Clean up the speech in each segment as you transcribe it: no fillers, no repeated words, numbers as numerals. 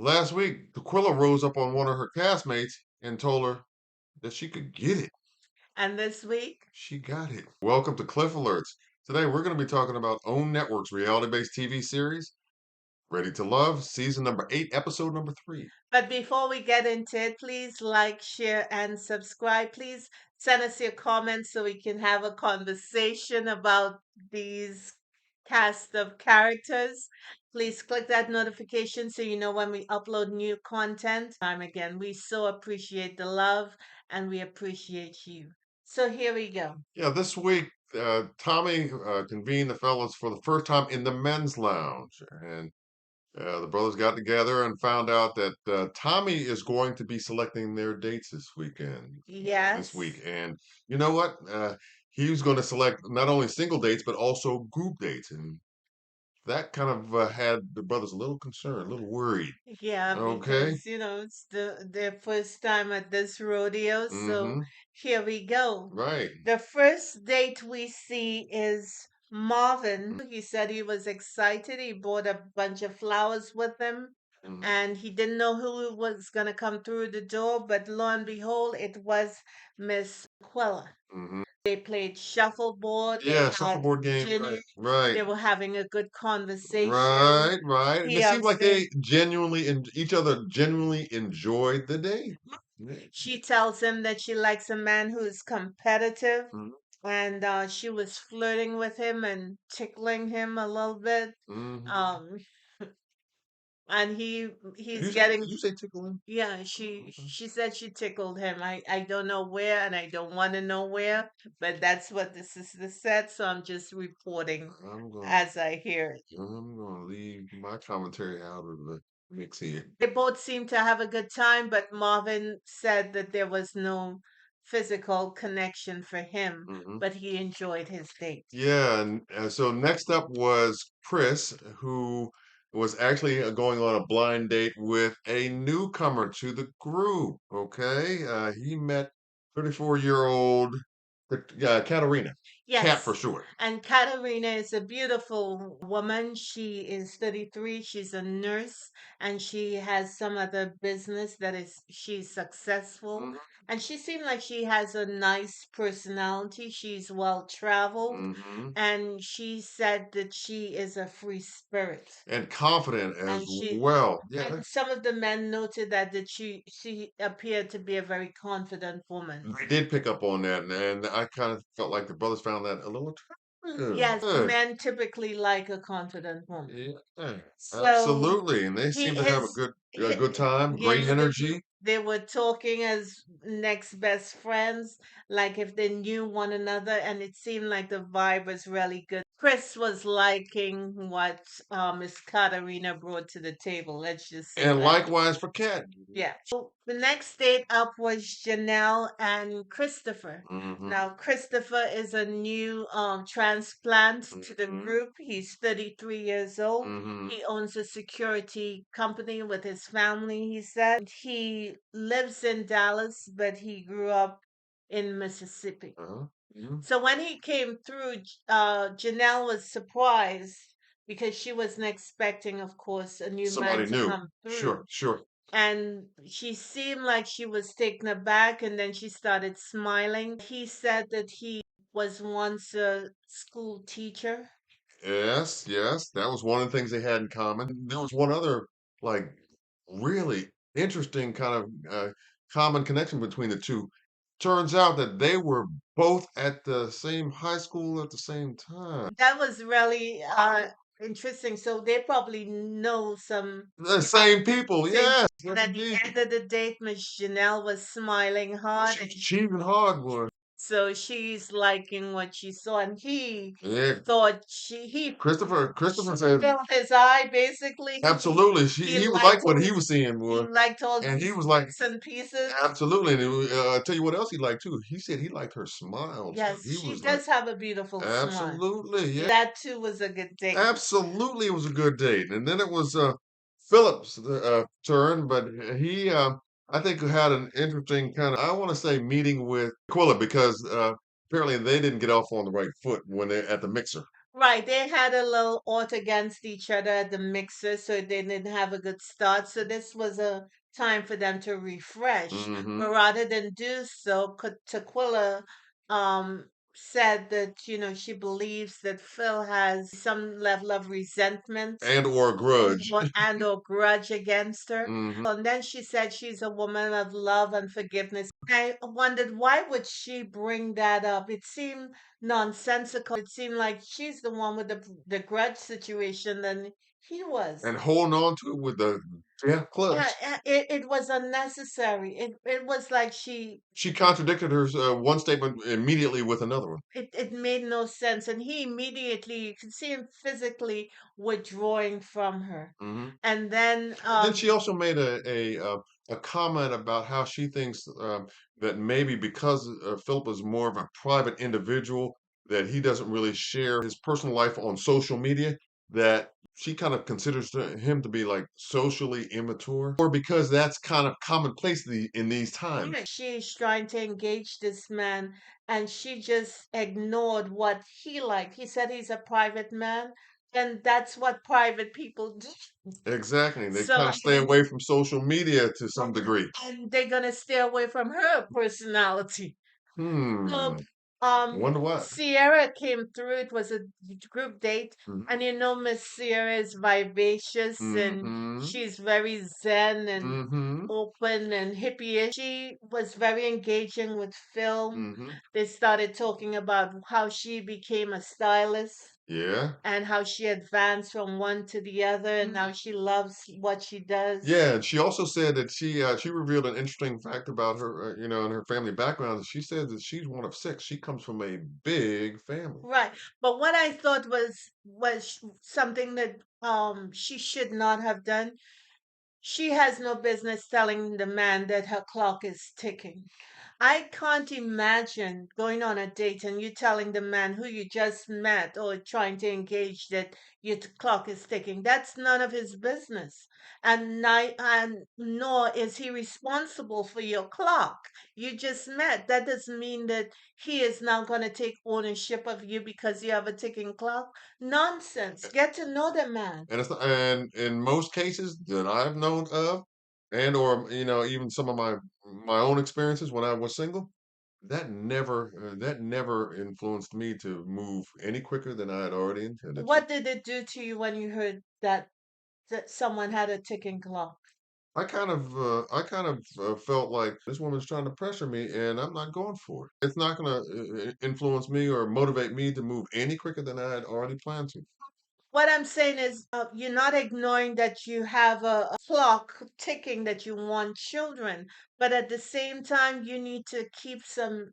Last week, Aquila rose up on one of her castmates and told her that she could get it. And this week, She got it. Welcome to Cliff Alerts. Today, we're going to be talking about OWN Network's reality-based TV series, Ready to Love, season number 8, episode number 3. but before we get into it, please like, share, and subscribe. Please send us your comments so we can have a conversation about these cast of characters. Please click that notification so you know when we upload new content. Time again, we so appreciate the love and we appreciate you. So here we go. Yeah, this week, Tommy convened the fellas for the first time in the men's lounge, and the brothers got together and found out that Tommy is going to be selecting their dates this week. Yes. And you know what? He was going to select not only single dates, but also group dates. And that kind of had the brothers a little concerned, a little worried. Yeah, Okay. because it's their first time at this rodeo, so Mm-hmm. here we go. Right. The first date we see is Marvin. He said he was excited. He bought a bunch of flowers with him, Mm-hmm. and he didn't know who was gonna come through the door, but lo and behold, it was Miss Quella. Mm-hmm. They played shuffleboard. They Yeah, had shuffleboard game. dinner. Right. Right. They were having a good conversation. Right, right. And He it seemed like said they each other genuinely enjoyed the date. Yeah. she tells him that she likes a man who is competitive, Mhm, and she was flirting with him and tickling him a little bit. mhm. Um, and Did he's you say getting, did you say tickling? yeah, Okay. she said she tickled him. I don't know where, and I don't want to know where, but that's what the sister said. So I'm just reporting I'm gonna as I hear it. I'm gonna leave my commentary out of the mix here. They both seemed to have a good time, but Marvin said that there was no physical connection for him, Hmm. but he enjoyed his date. Yeah, and so next up was Chris, who was actually going on a blind date with a newcomer to the group. Okay, he met 34-year-old Katarina, Cat for Yes, short. and Katerina is a beautiful woman. She is 33. She's a nurse and she has some other business that is she's successful. And she seemed like she has a nice personality. She's well traveled Mm-hmm. and she said that she is a free spirit. And confident as And well. Yeah, some of the men noted that she appeared to be a very confident woman. they did pick up on that, and I kind of felt like the brothers found that a little attractive. Yes, Good. men typically like a confident woman. Yeah, So absolutely. And they he seem to have a good time, great yes, energy. they were talking as next best friends, like if they knew one another, and it seemed like the vibe was really good. Chris was liking what Miss Katarina brought to the table. Let's just say And that. likewise for Cat. Yeah. So the next date up was Janelle and Christopher. Mm-hmm. Now, Christopher is a new transplant to the Mm-hmm. group. He's 33 years old. Mm-hmm. He owns a security company with his family, he said. He lives in Dallas, but he grew up in Mississippi. Uh-huh. Mhm. So when he came through, Janelle was surprised because she wasn't expecting, of course, a new man Somebody to new. come Sure, through, sure. and she seemed like she was taken aback and then she started smiling. He said that he was once a school teacher. Yes, yes. That was one of the things they had in common. There was one other, like, really interesting kind of common connection between the two. Turns out that they were both at the same high school at the same time. That was really interesting. So they probably know some The uh, same people, same. yes, And yes at the indeed. end of the date, Miss Janelle was smiling Oh, hard, she was and achieving hard, boy. so she's liking what she saw. And he Yeah, thought Christopher she said filled his eye. Basically, absolutely. he He was like liked what all he was seeing, he boy, liked all and he these was like bits and pieces. absolutely. And I tell you what else he liked too. He said he liked her smile too. Yes, He she was like does have a beautiful smile. absolutely, yeah. That too was a good date. Absolutely, it was a good date. And then it was Philip's turn, but he, I think, had an interesting kind of, I want to say, meeting with Quilla because apparently they didn't get off on the right foot when they at the mixer. Right, they had a little ought against each other at the mixer, so they didn't have a good start. So this was a time for them to refresh. Hmm. But rather than do so, Tequila said that, she believes that Phil has some level of resentment And or a grudge. or grudge against her. Hmm. And then she said she's a woman of love and forgiveness. I wondered why would she bring that up? It seemed nonsensical. It seemed like she's the one with the grudge situation than he was. And holding on to it with the death Yeah, clutch. it was unnecessary. It was like She contradicted her one statement immediately with another one. it made no sense, and he immediately, you could see him physically withdrawing from her. Hmm. And then Then she also made a comment about how she thinks that maybe because Philip is more of a private individual, that he doesn't really share his personal life on social media, that she kind of considers him to be like socially immature, or because that's kind of commonplace in these right, times. she's trying to engage this man, and she just ignored what he liked. He said he's a private man, and that's what private people do. Exactly. They So, kind of stay away from social media to some degree. and they're gonna stay away from her personality. So, Hmm. I um, wonder why. Sierra came through. It was a group date, Hmm. and Miss Sierra is vivacious and Hmm. she's very zen and Hmm. open and hippie-ish. She was very engaging with Phil. Hmm. They started talking about how she became a stylist Yeah. and how she advanced from one to the other and how she loves what she does. Yeah, and she also said that she revealed an interesting fact about her, and her family background. She said that she's one of six. She comes from a big family. Right. But what I thought was something that she should not have done. She has no business telling the man that her clock is ticking. I can't imagine going on a date and you telling the man who you just met or trying to engage that your clock is ticking. That's none of his business. And nor is he responsible for your clock. You just met. That doesn't mean that he is now going to take ownership of you because you have a ticking clock. Nonsense. Get to know the man. And and in most cases that I've known of, and or even some of my own experiences when I was single, that never influenced me to move any quicker than I had already intended to. What did it do to you when you heard that someone had a ticking clock? I kind of felt like this woman's trying to pressure me, and I'm not going for it. It's not going to influence me or motivate me to move any quicker than I had already planned to. What I'm saying is, you're not ignoring that you have a clock ticking that you want children, but at the same time, you need to keep some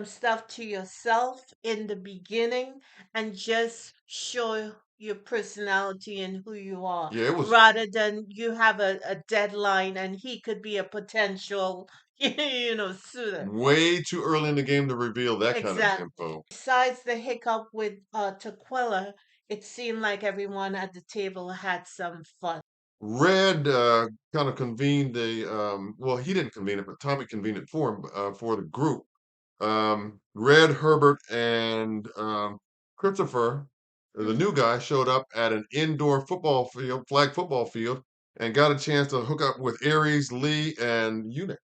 stuff to yourself in the beginning and just show your personality and who you are, Yeah, it was rather than you have a deadline and he could be a potential, suitor. way too early in the game to reveal that kind of Exactly. info. Besides the hiccup with Tequila, it seemed like everyone at the table had some fun. Red kind of convened well, he didn't convene it, but Tommy convened it for him, for the group. Red, Herbert, and Christopher, the Mhm. new guy, showed up at an indoor flag football field, and got a chance to hook up with Aries, Lee, and Unique.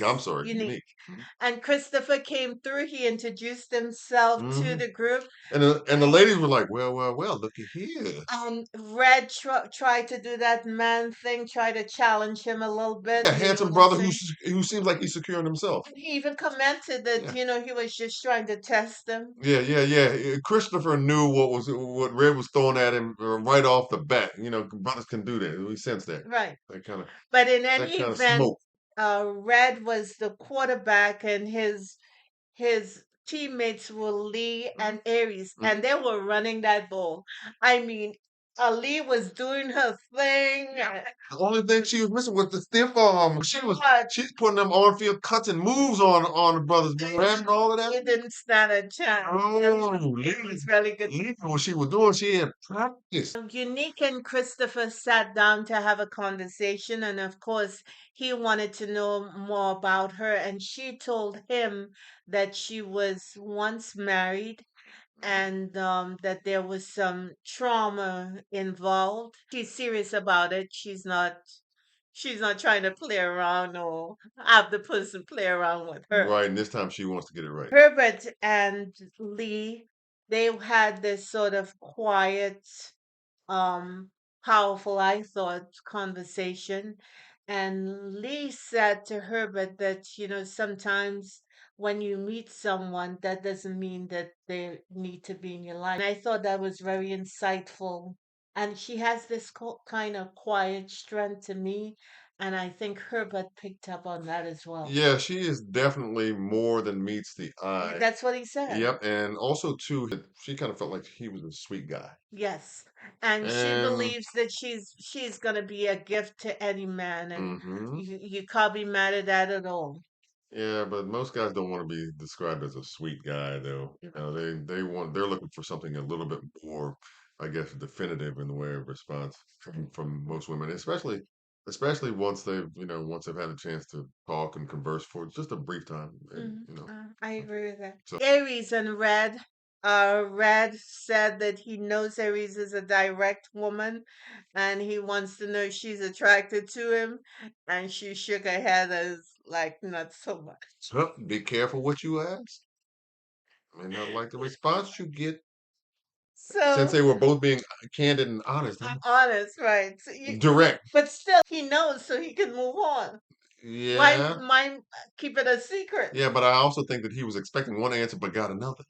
I'm Yes, sorry, unique. Unique. And Christopher came through. He introduced himself to Hmm. the group. And the ladies were like, well, well, well, looky here. Red tried to do that man thing, try to challenge him a little bit, A you know handsome what I'm brother saying? who seems like he's securing himself. And he even commented that, Yeah. he was just trying to test him. Yeah, yeah, yeah. Christopher knew what Red was throwing at him right off the bat. Brothers can do that. We sense that. Right. That kind of But in that any kind of event, smoke. Red was the quarterback, and his teammates were Lee Hmm. and Aries, and Hmm. they were running that ball. I mean, Ali was doing her thing. The only thing she was missing was the stiff arm. But She's putting them on field cuts and moves on the brothers, man, and all of that. you didn't stand a chance. Oh, It was really good. what she was doing, she had practice. Unique and Christopher sat down to have a conversation, and of course, he wanted to know more about her. And she told him that she was once married and that there was some trauma involved. She's serious about it. She's not trying to play around or have the person play around with her. Right, and this time she wants to get it right. Herbert and Lee, they had this sort of quiet, um, powerful, I thought, conversation. And Lee said to Herbert that, sometimes when you meet someone, that doesn't mean that they need to be in your life. And I thought that was very insightful. And she has this kind of quiet strength to me. And I think Herbert picked up on that as well. Yeah, she is definitely more than meets the eye. That's what he said. Yep, and also too, she kind of felt like he was a sweet guy. Yes. And she And believes that she's gonna be a gift to any man, and hmm you can't be mad at that at all. yeah, but most guys don't want to be described as a sweet guy, though. They're looking for something a little bit more, I guess, definitive in the way of response from most women, especially once they've had a chance to talk and converse for just a brief time, I agree with that. So Aries and Red. Red said that he knows Aries is a direct woman, and he wants to know if she's attracted to him. And she shook her head as like not so much. so be careful what you ask. I may not like the response you get. Since So they were both being candid and honest, honest, right? direct. But still, he knows, so he can move on. Why Yeah, mind keep it a secret? yeah, but I also think that he was expecting one answer but got another.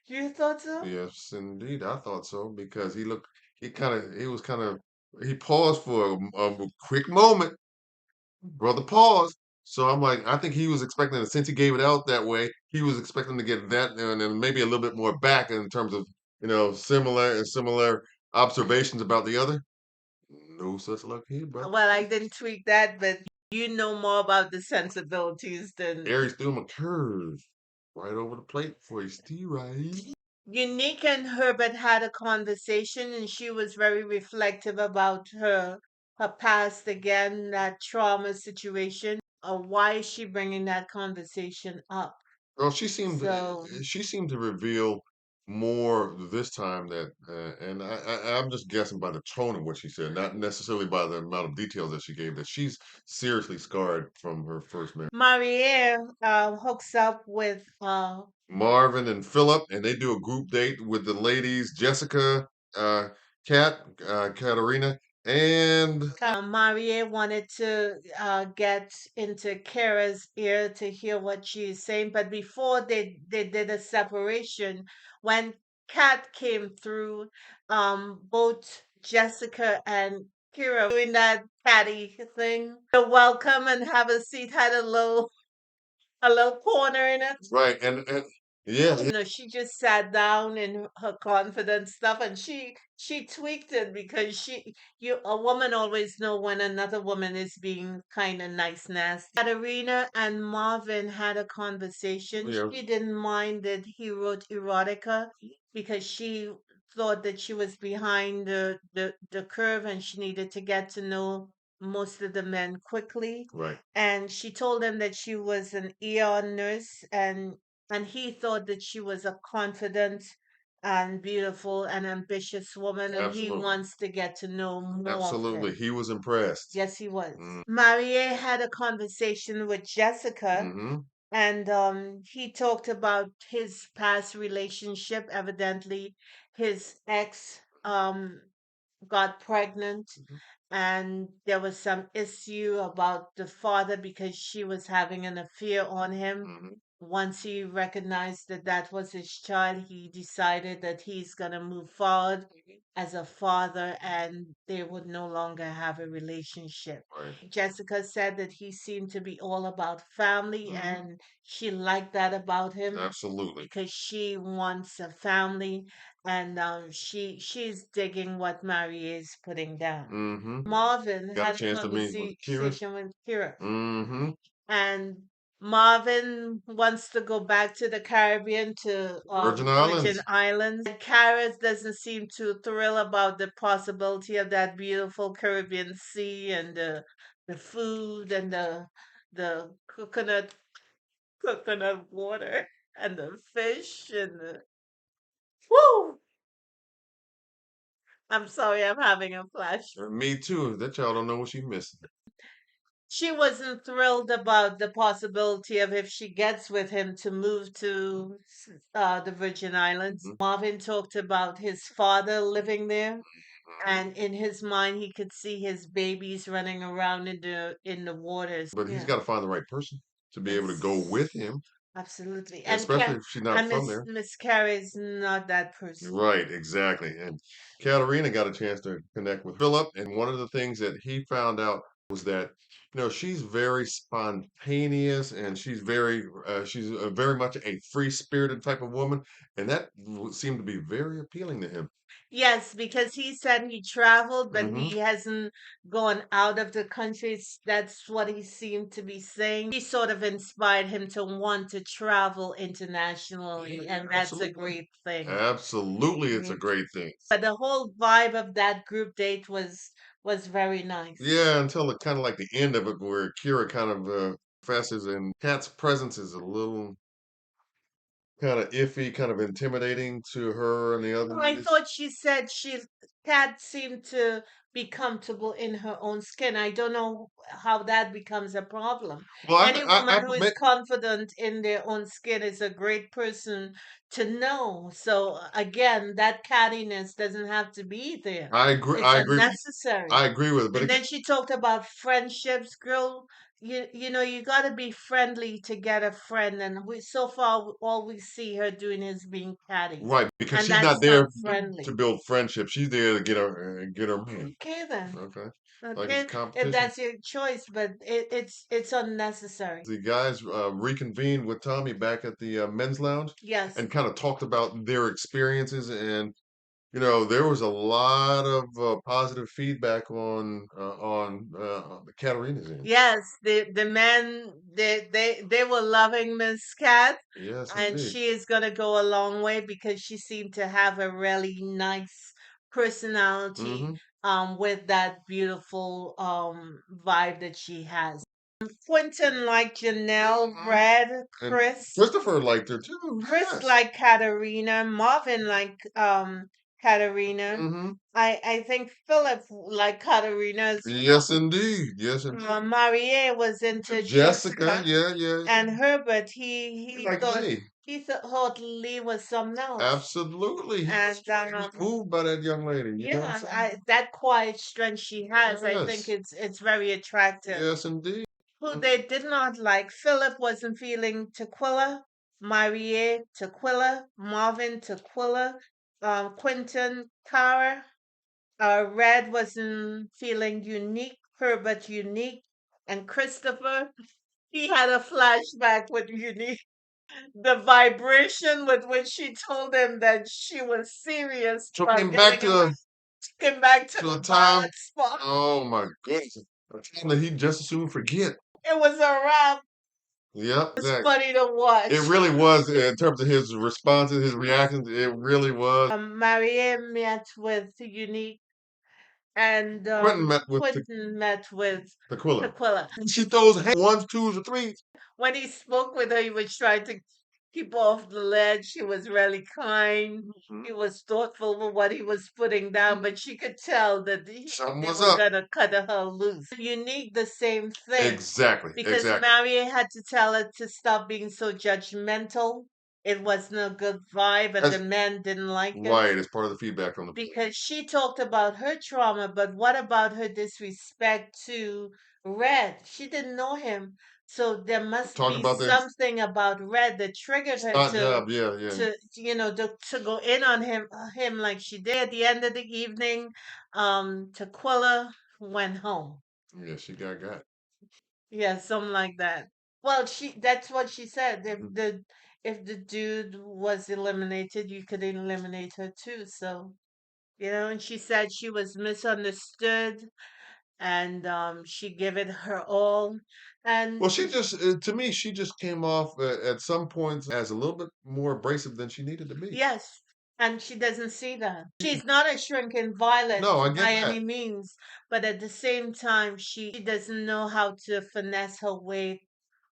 You thought so? Yes, indeed, I thought so because he paused for a quick moment, brother paused. So I'm like, I think he was expecting, since he gave it out that way, he was expecting to get that and then maybe a little bit more back in terms of similar observations about the other. No such luck here, brother. Well, I didn't tweak that, but you know more about the sensibilities than Aries threw him a curve right over the plate for his T right. Unique and Herbert had a conversation, and she was very reflective about her past again, that trauma situation. Why is she bringing that conversation up? Well, So she seemed to reveal more this time and I'm just guessing by the tone of what she said, not necessarily by the amount of details that she gave, that she's seriously scarred from her first marriage. Marie hooks up with Marvin and Philip, and they do a group date with the ladies, Jessica, uh, Katarina, and Marie wanted to get into Kara's ear to hear what she's saying, but before they did a separation, when Kat came through, both Jessica and Kira doing that catty thing, the welcome and have a seat had a little corner in it. right, and yeah, yeah, She just sat down in her confident stuff, and she tweaked it because a woman always know when another woman is being kind of nice nasty. Katerina and Marvin had a conversation. yeah, She didn't mind that he wrote erotica because she thought that she was behind the curve, and she needed to get to know most of the men quickly. right, And she told him that she was an ER nurse, and he thought that she was a confident and beautiful and ambitious woman, and he absolutely, wants to get to know more of her. absolutely. He was impressed. Yes, he was. Marie had a conversation with Jessica, Mm-hmm. and he talked about his past relationship. Evidently, his ex got pregnant, and there was some issue about the father because she was having an affair on him. Mm-hmm. Once he recognized that that was his child, he decided that he's going to move forward as a father, and they would no longer have a relationship. Right. Jessica said that he seemed to be all about family, Mm-hmm. and she liked that about him Absolutely. because she wants a family, and she's digging what Marie is putting down. Mm-hmm. Marvin Got a had a chance to meet with Kira. conversation with Kira, Mm-hmm. and Marvin wants to go back to the Caribbean to Virgin Virgin Islands. Islands. And Kara doesn't seem too thrilled about the possibility of that beautiful Caribbean sea and the food and the coconut water and the fish and Woo! I'm sorry, I'm having a flash. Me too. That child don't know what she missing. She wasn't thrilled about the possibility of if she gets with him to move to the Virgin Islands. Mhm. Marvin talked about his father living there, and in his mind, he could see his babies running around in the waters. But he's Yeah, got to find the right person to be able to go yes, with him, absolutely. And especially if she's not from there. Miss Carey's not that person. Right, exactly. And Katerina got a chance to connect with Philip, and one of the things that he found out was that, she's very spontaneous and she's very much a free-spirited type of woman, and that seemed to be very appealing to him. Yes, because he said he traveled, but Hmm. he hasn't gone out of the country. That's what he seemed to be saying. She sort of inspired him to want to travel internationally, and that's a Absolutely. great thing. Absolutely, it's a Mhm. great thing. But the whole vibe of that group date was very nice. Yeah, until the kind of like the end of it where Kira kind of confesses and Kat's presence is a little kind of iffy, kind of intimidating to her and the other I ladies. thought she said Cat seemed to be comfortable in her own skin. I don't know how that becomes a problem. Well, Any woman who is confident in their own skin is a great person to know. So again, that cattiness doesn't have to be there. I agree. It's I agree. unnecessary. I agree with it. But And again, then she talked about friendships, girl. You know you got to be friendly to get a friend, and we so far all we see her doing is being catty, right, because and she's not that's not there to friendly. build friendship. She's there to get her man. Okay then. Okay, like it's a Okay, if competition. that's your choice, but it's unnecessary. The guys reconvened with Tommy back at the men's lounge Yes. and kind of talked about their experiences, and there was a lot of positive feedback on the Katarina's end. Yes, the men they were loving Miss Cat, Yes, and indeed. she is gonna go a long way because she seemed to have a really nice personality, Hmm. with that beautiful vibe that she has. Quentin like Janelle, Hmm. Red, And Chris. Christopher liked her too. Chris Yes. like Katarina, Marvin like Katarina. Hmm. I think Philip like Katarina as Yes, indeed. Yes, indeed. Marie was into Jessica, Jessica, yeah, yeah. and Herbert He liked Lee. he thought Lee was something else. Absolutely. He was And he was moved by that young lady. You know what I'm yeah, saying? that quiet strength she has, I think Yes. it's very attractive. Yes, indeed. Who they did not like, Philip wasn't feeling Tequila, Marie Tequila, Marvin Tequila, Quentin Cara. Red wasn't feeling unique, Herbert unique, and Christopher. He had a flashback with unique. The vibration with which she told him that she was serious Took about him back getting him, took him back to to a the time. bad spot. Oh my goodness. A time that he just as soon forget. It was a wrap. Yep, It's exactly. funny to It watch. really was in terms of his responses, his reactions. It really was. Marie met with Unique, and Quentin met with Quentin met with Tequila. Tequila. She throws ones, twos, or threes. When he spoke with her, he was trying to keep off the ledge. He was really kind. Mhm. He was thoughtful with what he was putting down, but she could tell that Something they was were up. gonna cut her loose. Unique, the same thing, Exactly, because exactly. Maria had to tell her to stop being so judgmental. It wasn't a good vibe, and the That's men didn't like it right. It's part of the feedback from the because she talked about her trauma, but what about her disrespect to Red? She didn't know him. So there must talked be about that something about Red that triggered her stunt job. Yeah, yeah, to go in on him like she did. At the end of the evening, Tequila went home. yeah. She got. Yeah, something like that. Well, she that's what she said. Mhm. If the dude was eliminated, you could eliminate her too. So and she said she was misunderstood, and she gave it her all. Well, And she just to me, she just came off at some points as a little bit more abrasive than she needed to be. yes, and she doesn't see that. She's not a shrinking violet No, I get by that. any means, but at the same time, she doesn't know how to finesse her way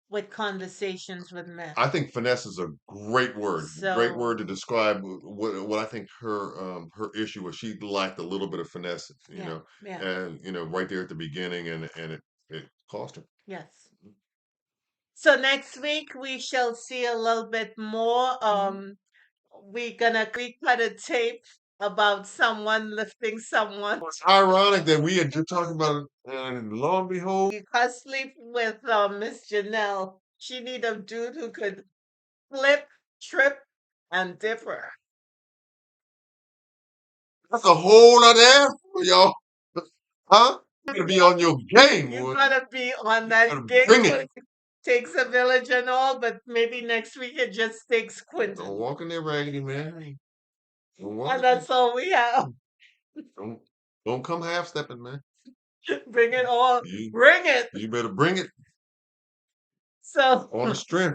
with conversations with men. I think finesse is a great So word to describe what I think her issue was. She lacked a little bit of finesse, yeah, yeah, and right there at the beginning, and it cost her. yes. So next week we shall see a little bit more. Mhm. We're gonna recut a tape about someone lifting someone. It's ironic that we had just talked about it, and lo and behold, You can't sleep with Miss Janelle. She need a dude who could flip, trip, and dip her. that's a whole other answer for y'all, huh? You gotta be on your game, You boy. gotta be on You that gotta game. bring it. Takes a village and all, but maybe next week it just takes Don't Quentin. walk in there raggedy, man. Don't walk And in there. that's all we have. Don't don't come half stepping, man. Bring it all. You Bring it. you better bring it So on the strength.